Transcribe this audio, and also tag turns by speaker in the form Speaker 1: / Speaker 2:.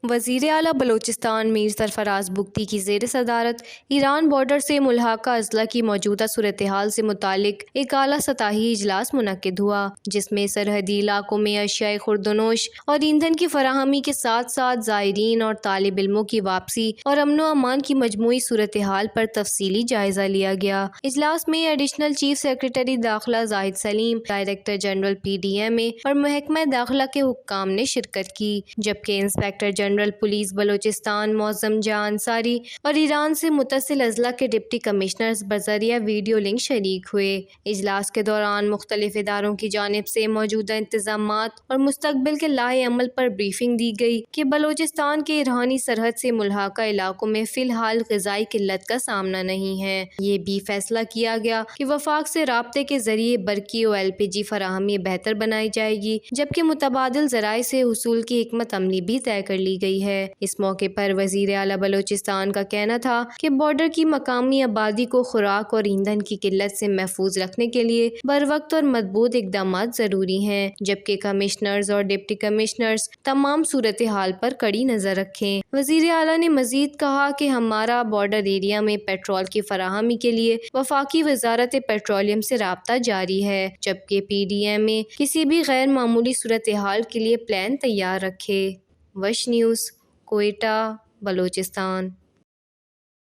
Speaker 1: وزیر اعلیٰ بلوچستان میر سرفراز بگٹی کی زیر صدارت ایران بارڈر سے ملحقہ اضلاع کی موجودہ صورتحال سے متعلق ایک اعلیٰ سطحی اجلاس منعقد ہوا، جس میں سرحدی علاقوں میں اشیاء خوردونوش اور ایندھن کی فراہمی کے ساتھ ساتھ زائرین اور طالب علموں کی واپسی اور امن و امان کی مجموعی صورتحال پر تفصیلی جائزہ لیا گیا۔ اجلاس میں ایڈیشنل چیف سیکریٹری داخلہ زاہد سلیم، ڈائریکٹر جنرل PDMA اور محکمہ داخلہ کے حکام نے شرکت کی، جبکہ انسپکٹر جنرل پولیس بلوچستان معظم جاں انصاری اور ایران سے متصل اضلاع کے ڈپٹی کمشنرز بذریعہ ویڈیو لنک شریک ہوئے۔ اجلاس کے دوران مختلف اداروں کی جانب سے موجودہ انتظامات اور مستقبل کے لائحہ عمل پر بریفنگ دی گئی کہ بلوچستان کے ایرانی سرحد سے ملحقہ علاقوں میں فی الحال غذائی قلت کا سامنا نہیں ہے۔ یہ بھی فیصلہ کیا گیا کہ وفاق سے رابطے کے ذریعے برقی اور LPG فراہمی بہتر بنائی جائے گی، جبکہ متبادل ذرائع سے حصول کی حکمت عملی بھی طے کر لی گئی ہے۔ اس موقع پر وزیر اعلیٰ بلوچستان کا کہنا تھا کہ بارڈر کی مقامی آبادی کو خوراک اور ایندھن کی قلت سے محفوظ رکھنے کے لیے بروقت اور مضبوط اقدامات ضروری ہیں، جبکہ کمشنرز اور ڈپٹی کمشنرز تمام صورتحال پر کڑی نظر رکھیں۔ وزیر اعلیٰ نے مزید کہا کہ ہمارا بارڈر ایریا میں پیٹرول کی فراہمی کے لیے وفاقی وزارت پیٹرولیم سے رابطہ جاری ہے، جبکہ PDMA کسی بھی غیر معمولی صورتحال کے لیے پلان تیار رکھے۔ وش نیوز، کوئٹہ، بلوچستان۔